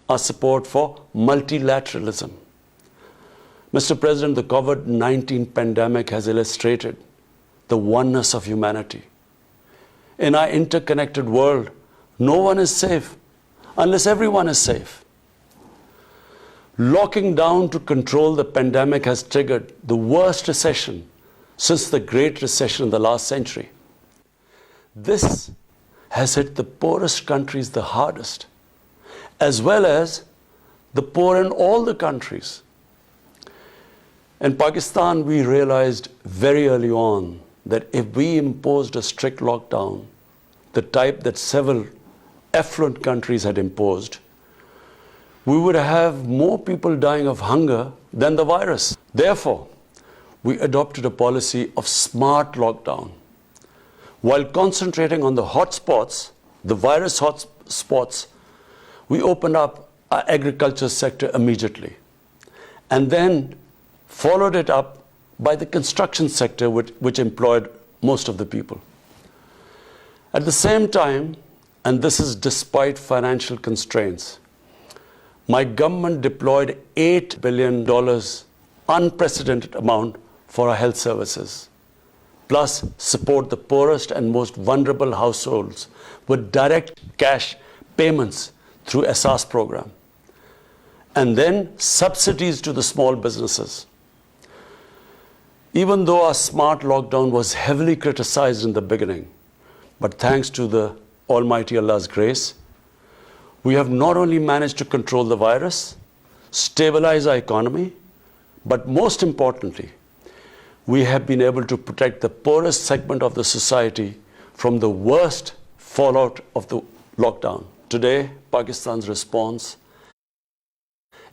our support for multilateralism. Mr. President, the COVID-19 pandemic has illustrated the oneness of humanity. In our interconnected world, no one is safe unless everyone is safe. Locking down to control the pandemic has triggered the worst recession since the Great Recession in the last century. This has hit the poorest countries the hardest, as well as the poor in all the countries. In Pakistan, we realized very early on that if we imposed a strict lockdown, the type that several affluent countries had imposed, we would have more people dying of hunger than the virus. Therefore, we adopted a policy of smart lockdown. While concentrating on the hotspots, the virus hotspots, we opened up our agriculture sector immediately, and then followed it up by the construction sector, which employed most of the people. At the same time, and this is despite financial constraints, my government deployed $8 billion, unprecedented amount, for our health services, plus support the poorest and most vulnerable households with direct cash payments through SARS program, and then subsidies to the small businesses. Even though our smart lockdown was heavily criticized in the beginning, but thanks to the Almighty Allah's grace, we have not only managed to control the virus, stabilize our economy, but most importantly, we have been able to protect the poorest segment of the society from the worst fallout of the lockdown. Today, Pakistan's response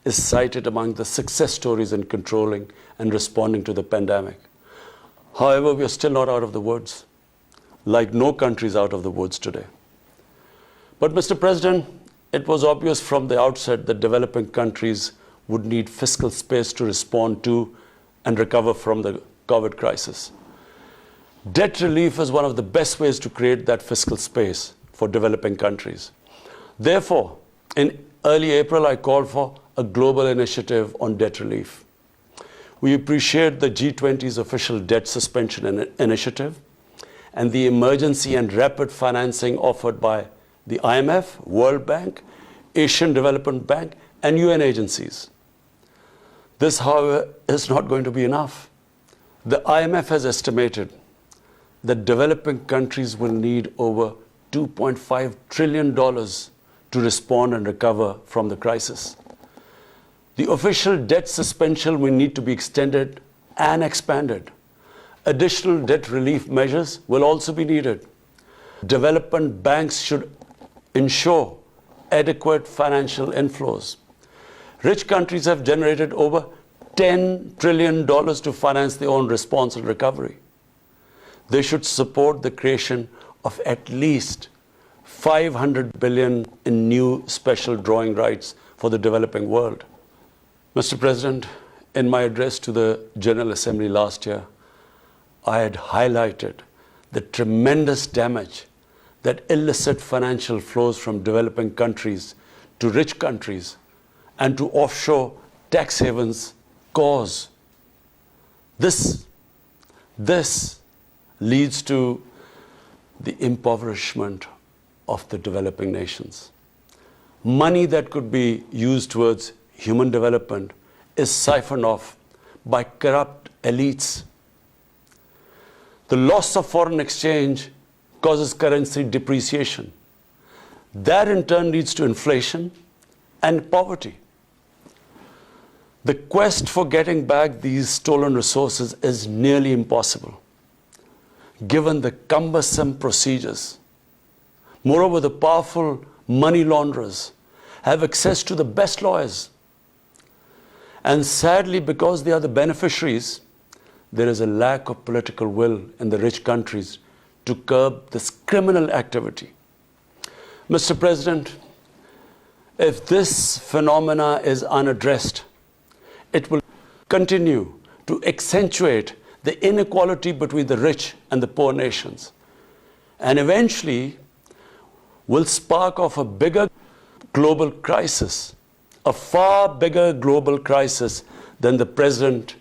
is cited among the success stories in controlling and responding to the pandemic. However, we are still not out of the woods, like no country is out of the woods today. But Mr. President, it was obvious from the outset that developing countries would need fiscal space to respond to and recover from the COVID crisis. Debt relief is one of the best ways to create that fiscal space for developing countries. Therefore, in early April, I called for a global initiative on debt relief. We appreciate the G20's official debt suspension initiative and the emergency and rapid financing offered by the IMF, World Bank, Asian Development Bank, and UN agencies. This, however, is not going to be enough. The IMF has estimated that developing countries will need over $2.5 trillion to respond and recover from the crisis. The official debt suspension will need to be extended and expanded. Additional debt relief measures will also be needed. Development banks should ensure adequate financial inflows. Rich countries have generated over $10 trillion to finance their own response and recovery. They should support the creation of at least $500 billion in new special drawing rights for the developing world. Mr. President, in my address to the General Assembly last year, I had highlighted the tremendous damage that illicit financial flows from developing countries to rich countries and to offshore tax havens cause. This leads to the impoverishment of the developing nations. Money that could be used towards human development is siphoned off by corrupt elites. The loss of foreign exchange causes currency depreciation. That in turn leads to inflation and poverty. The quest for getting back these stolen resources is nearly impossible, given the cumbersome procedures. Moreover, the powerful money launderers have access to the best lawyers. And sadly, because they are the beneficiaries, there is a lack of political will in the rich countries to curb this criminal activity. Mr. President, if this phenomena is unaddressed, it will continue to accentuate the inequality between the rich and the poor nations, and eventually will spark off a bigger global crisis a far bigger global crisis than the present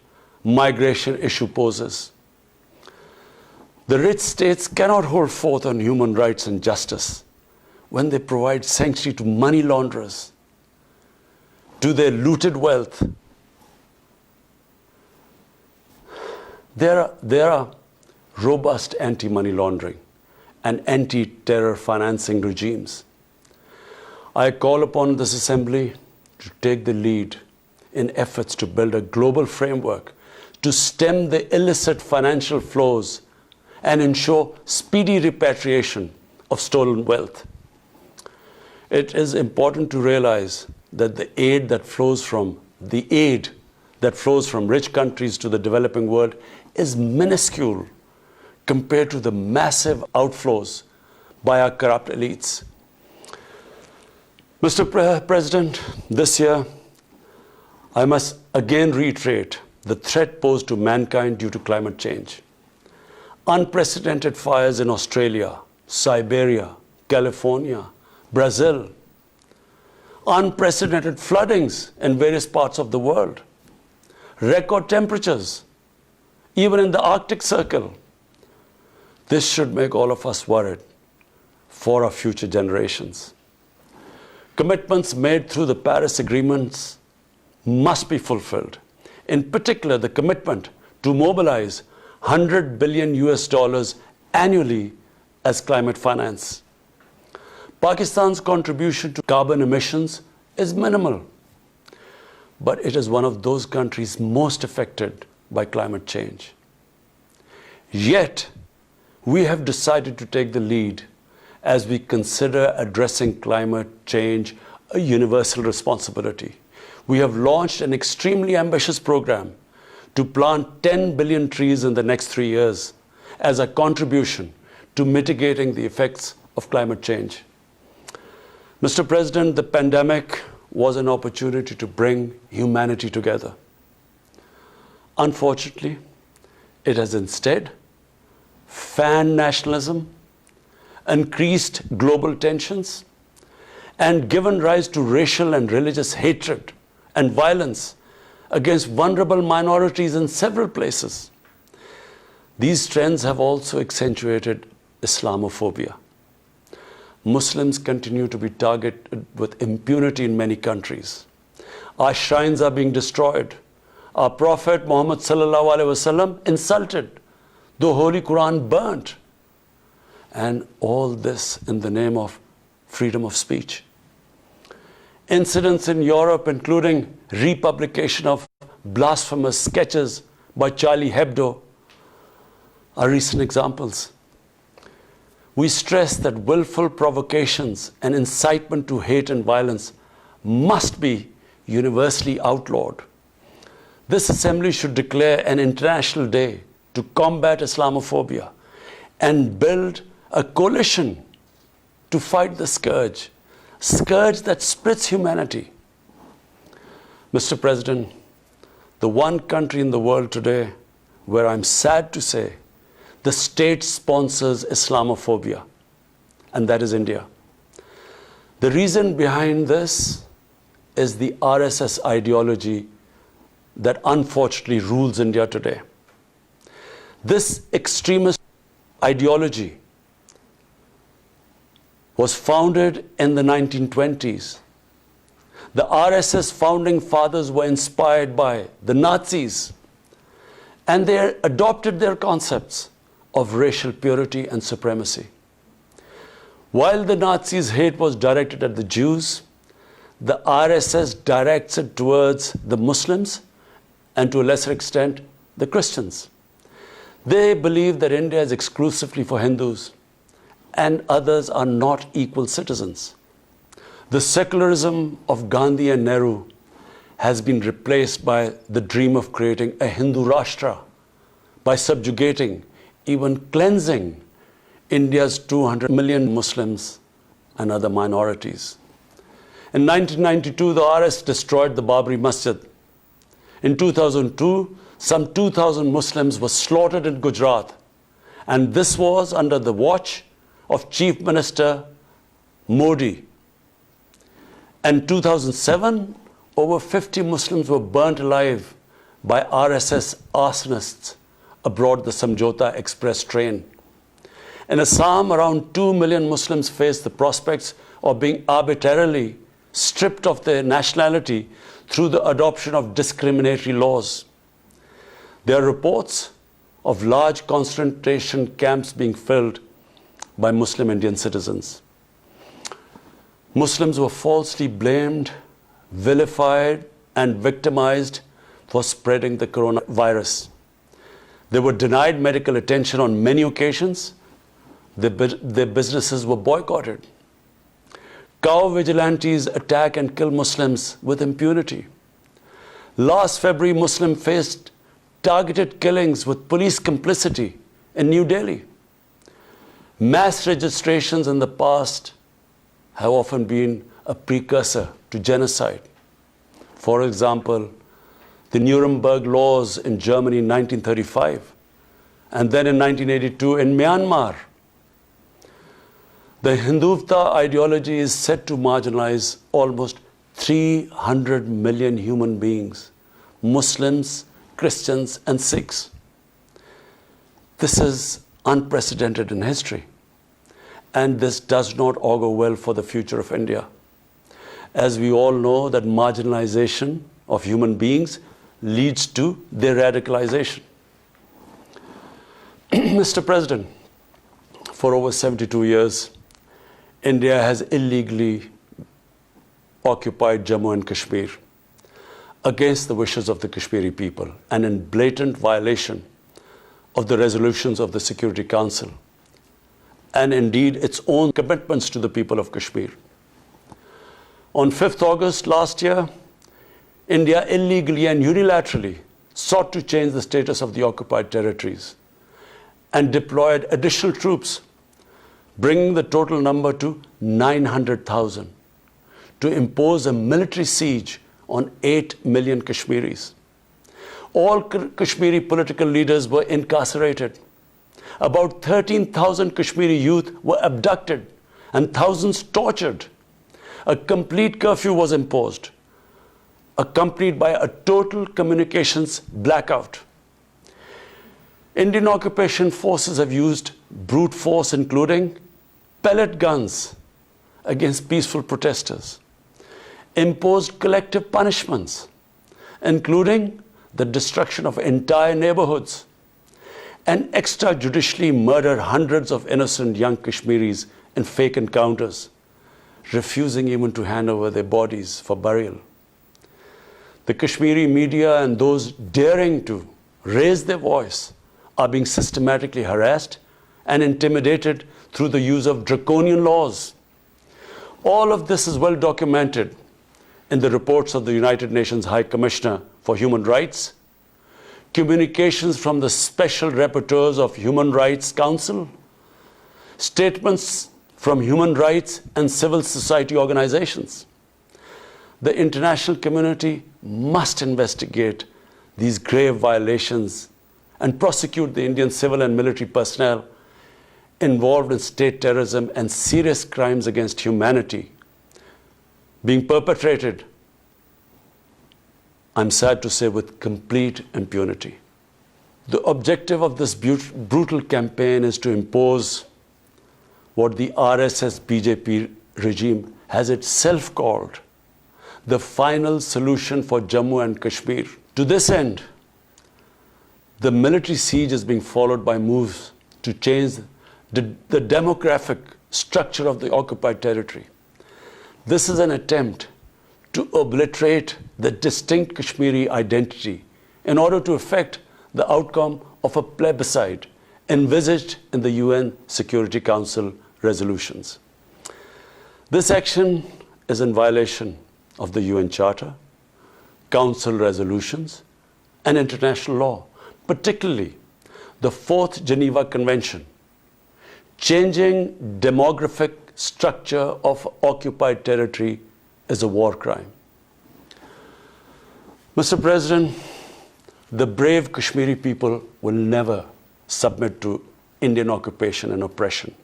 migration issue poses. The rich states cannot hold forth on human rights and justice when they provide sanctuary to money launderers, to their looted wealth. There are robust anti-money laundering and anti-terror financing regimes. I call upon this assembly to take the lead in efforts to build a global framework to stem the illicit financial flows and ensure speedy repatriation of stolen wealth. It is important to realize that the aid that flows from rich countries to the developing world is minuscule compared to the massive outflows by our corrupt elites. Mr. President, this year, I must again reiterate the threat posed to mankind due to climate change. Unprecedented fires in Australia, Siberia, California, Brazil. Unprecedented floodings in various parts of the world. Record temperatures, even in the Arctic Circle. This should make all of us worried for our future generations. Commitments made through the Paris agreements must be fulfilled. In particular, the commitment to mobilize $100 billion annually as climate finance. Pakistan's contribution to carbon emissions is minimal, but it is one of those countries most affected by climate change. Yet, we have decided to take the lead as we consider addressing climate change a universal responsibility. We have launched an extremely ambitious program to plant 10 billion trees in the next 3 years as a contribution to mitigating the effects of climate change. Mr. President, the pandemic was an opportunity to bring humanity together. Unfortunately, it has instead fanned nationalism, increased global tensions, and given rise to racial and religious hatred and violence against vulnerable minorities in several places. These trends have also accentuated Islamophobia. Muslims continue to be targeted with impunity in many countries. Our shrines are being destroyed. Our Prophet Muhammad sallallahu alaihi wasallam insulted. The Holy Quran burnt. And all this in the name of freedom of speech. Incidents in Europe, including republication of blasphemous sketches by Charlie Hebdo, are recent examples. We stress that willful provocations and incitement to hate and violence must be universally outlawed. This assembly should declare an international day to combat Islamophobia and build a coalition to fight the scourge that splits humanity. Mr. President, the one country in the world today where I'm sad to say the state sponsors Islamophobia, and that is India. The reason behind this is the RSS ideology that unfortunately rules India today. This extremist ideology was founded in the 1920s. The RSS founding fathers were inspired by the Nazis, and they adopted their concepts of racial purity and supremacy. While the Nazis' hate was directed at the Jews, the RSS directs it towards the Muslims and to a lesser extent, the Christians. They believe that India is exclusively for Hindus and others are not equal citizens. The secularism of Gandhi and Nehru has been replaced by the dream of creating a Hindu Rashtra by subjugating, even cleansing, India's 200 million Muslims and other minorities. In 1992, the RS destroyed the Babri Masjid. In 2002, some 2,000 Muslims were slaughtered in Gujarat, and this was under the watch of Chief Minister Modi. In 2007, over 50 Muslims were burnt alive by RSS arsonists aboard the Samjhota Express train. In Assam, around 2 million Muslims face the prospects of being arbitrarily stripped of their nationality through the adoption of discriminatory laws. There are reports of large concentration camps being filled by Muslim Indian citizens. Muslims were falsely blamed, vilified, and victimized for spreading the coronavirus. They were denied medical attention on many occasions. Their businesses were boycotted. Cow vigilantes attack and kill Muslims with impunity. Last February, Muslims faced targeted killings with police complicity in New Delhi. Mass registrations in the past have often been a precursor to genocide. For example, the Nuremberg laws in Germany in 1935, and then in 1982 in Myanmar. The Hindutva ideology is set to marginalize almost 300 million human beings, Muslims, Christians, and Sikhs. This is unprecedented in history, and this does not augur well for the future of India. As we all know, that marginalization of human beings leads to their radicalization. Mr. President, for over 72 years, India has illegally occupied Jammu and Kashmir against the wishes of the Kashmiri people and in blatant violation of the resolutions of the Security Council and indeed its own commitments to the people of Kashmir. On 5th August last year, India illegally and unilaterally sought to change the status of the occupied territories and deployed additional troops, bringing the total number to 900,000, to impose a military siege on 8 million Kashmiris. All Kashmiri political leaders were incarcerated. About 13,000 Kashmiri youth were abducted and thousands tortured. A complete curfew was imposed, accompanied by a total communications blackout. Indian occupation forces have used brute force, including pellet guns against peaceful protesters, imposed collective punishments, including the destruction of entire neighborhoods, and extrajudicially murdered hundreds of innocent young Kashmiris in fake encounters, refusing even to hand over their bodies for burial. The Kashmiri media and those daring to raise their voice are being systematically harassed and intimidated through the use of draconian laws. All of this is well documented in the reports of the United Nations High Commissioner for Human Rights, communications from the Special Rapporteurs of Human Rights Council, statements from human rights and civil society organizations. The international community must investigate these grave violations and prosecute the Indian civil and military personnel involved in state terrorism and serious crimes against humanity being perpetrated, I'm sad to say, with complete impunity. The objective of this brutal campaign is to impose what the RSS BJP regime has itself called the final solution for Jammu and Kashmir. To this end, the military siege is being followed by moves to change the demographic structure of the occupied territory. This is an attempt to obliterate the distinct Kashmiri identity in order to effect the outcome of a plebiscite envisaged in the UN Security Council resolutions. This action is in violation of the UN Charter, Council resolutions, and international law, particularly the 4th Geneva Convention. Changing demographic structure of occupied territory is a war crime. Mr. President, the brave Kashmiri people will never submit to Indian occupation and oppression.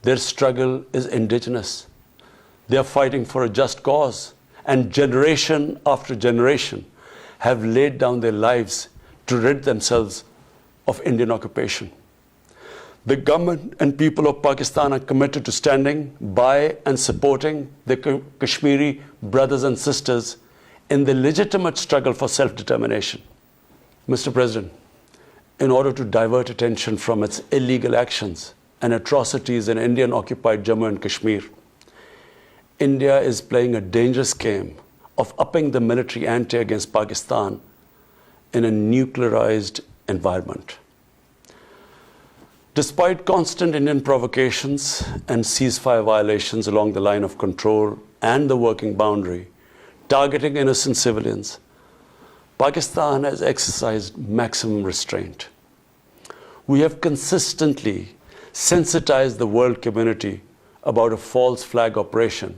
Their struggle is indigenous. They are fighting for a just cause, and generation after generation have laid down their lives to rid themselves of Indian occupation. The government and people of Pakistan are committed to standing by and supporting their Kashmiri brothers and sisters in the legitimate struggle for self-determination. Mr. President, in order to divert attention from its illegal actions and atrocities in Indian-occupied Jammu and Kashmir, India is playing a dangerous game of upping the military ante against Pakistan in a nuclearized environment. Despite constant Indian provocations and ceasefire violations along the line of control and the working boundary, targeting innocent civilians, Pakistan has exercised maximum restraint. We have consistently sensitized the world community about a false flag operation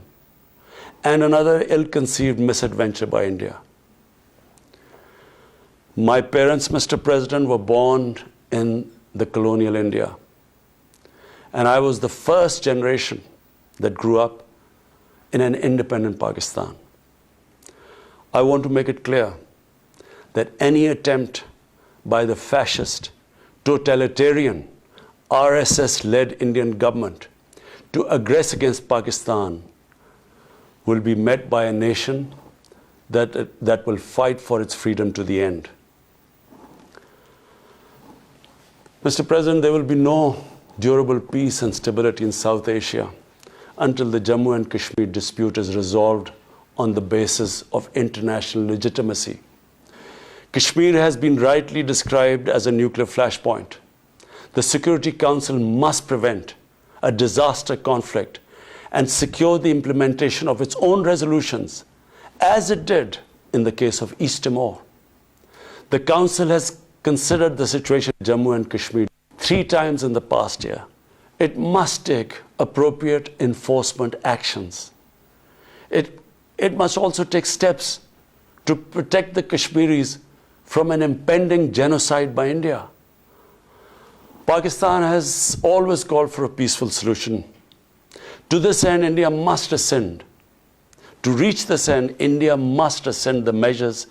and another ill-conceived misadventure by India. My parents, Mr. President, were born in the colonial India, and I was the first generation that grew up in an independent Pakistan. I want to make it clear that any attempt by the fascist, totalitarian, RSS-led Indian government to aggress against Pakistan will be met by a nation that will fight for its freedom to the end. Mr. President, there will be no durable peace and stability in South Asia until the Jammu and Kashmir dispute is resolved on the basis of international legitimacy. Kashmir has been rightly described as a nuclear flashpoint. The Security Council must prevent a disaster conflict and secure the implementation of its own resolutions, as it did in the case of East Timor. The Council has considered the situation in Jammu and Kashmir 3 times in the past year. It must take appropriate enforcement actions. It must also take steps to protect the Kashmiris from an impending genocide by India. Pakistan has always called for a peaceful solution. To this end, India must ascend. To reach this end, India must ascend the measures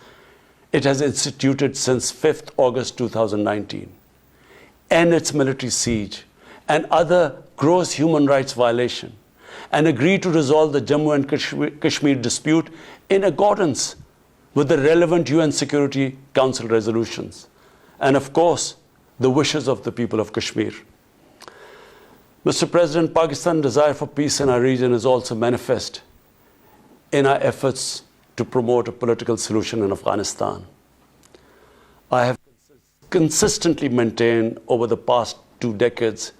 it has instituted since 5th August 2019, end its military siege and other gross human rights violation, and agree to resolve the Jammu and Kashmir dispute in accordance with the relevant UN Security Council resolutions, and of course, the wishes of the people of Kashmir. Mr. President, Pakistan's desire for peace in our region is also manifest in our efforts to promote a political solution in Afghanistan. I have consistently maintained over the past 2 decades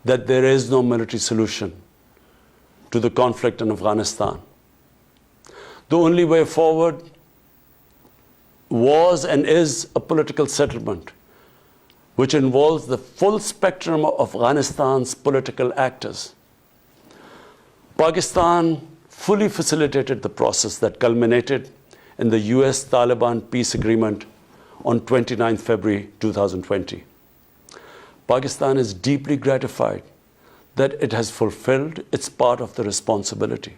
that there is no military solution to the conflict in Afghanistan. The only way forward was and is a political settlement which involves the full spectrum of Afghanistan's political actors. Pakistan fully facilitated the process that culminated in the US-Taliban peace agreement on 29 February 2020. Pakistan is deeply gratified that it has fulfilled its part of the responsibility.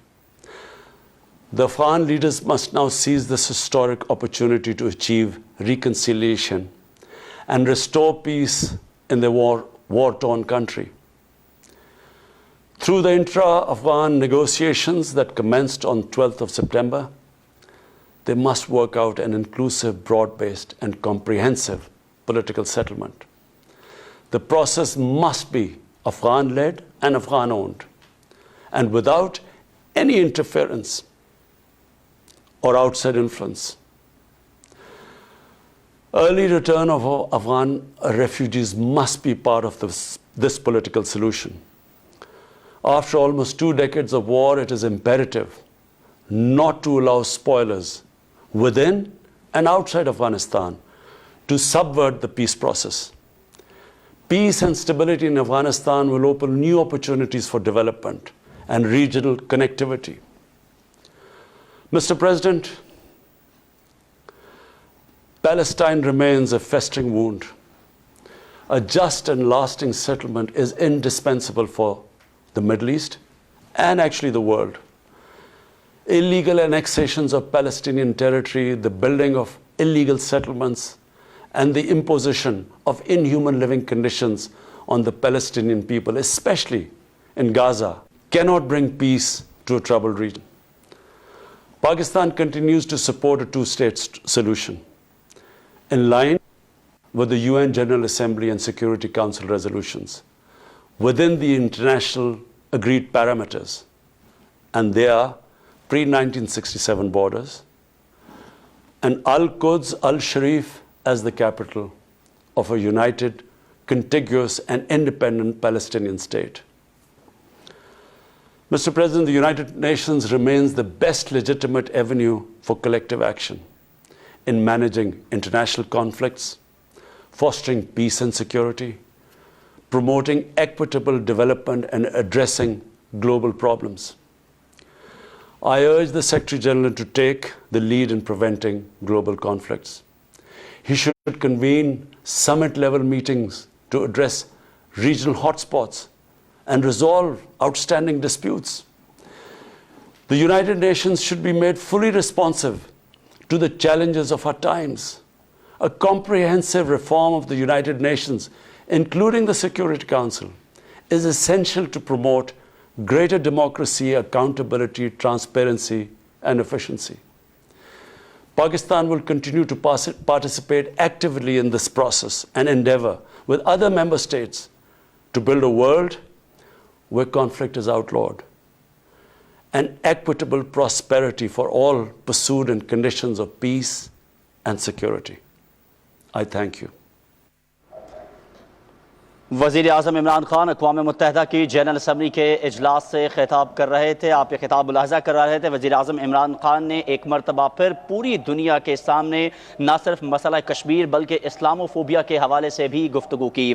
The Afghan leaders must now seize this historic opportunity to achieve reconciliation and restore peace in their war-torn country. Through the intra-Afghan negotiations that commenced on 12th of September, they must work out an inclusive, broad-based, and comprehensive political settlement. The process must be Afghan-led and Afghan-owned, and without any interference or outside influence. Early return of Afghan refugees must be part of this political solution. After almost 2 decades of war, it is imperative not to allow spoilers within and outside Afghanistan to subvert the peace process. Peace and stability in Afghanistan will open new opportunities for development and regional connectivity. Mr. President, Palestine remains a festering wound. A just and lasting settlement is indispensable for the Middle East and actually the world. illegal annexations of Palestinian territory, the building of illegal settlements, and the imposition of inhuman living conditions on the Palestinian people, especially in Gaza, cannot bring peace to a troubled region. Pakistan continues to support a two-state solution in line with the UN General Assembly and Security Council resolutions within the international agreed parameters, and they are pre-1967 borders, and Al-Quds, Al-Sharif as the capital of a united, contiguous and independent Palestinian state. Mr. President, the United Nations remains the best legitimate avenue for collective action in managing international conflicts, fostering peace and security, promoting equitable development and addressing global problems. I urge the Secretary General to take the lead in preventing global conflicts. He should convene summit-level meetings to address regional hotspots and resolve outstanding disputes. The United Nations should be made fully responsive to the challenges of our times. A comprehensive reform of the United Nations, including the Security Council, is essential to promote greater democracy, accountability, transparency, and efficiency. Pakistan will continue to participate actively in this process and endeavor with other member states to build a world where conflict is outlawed and equitable prosperity for all pursued in conditions of peace and security. I thank you. وزیراعظم عمران خان اقوام متحدہ کی general assembly کے اجلاس سے خطاب کر رہے تھے. آپ یہ خطاب ملاحظہ کر رہے تھے. وزیراعظم عمران خان نے ایک مرتبہ پھر پوری دنیا کے سامنے نہ صرف مسئلہ کشمیر بلکہ اسلاموفوبیا کے حوالے سے بھی گفتگو کی.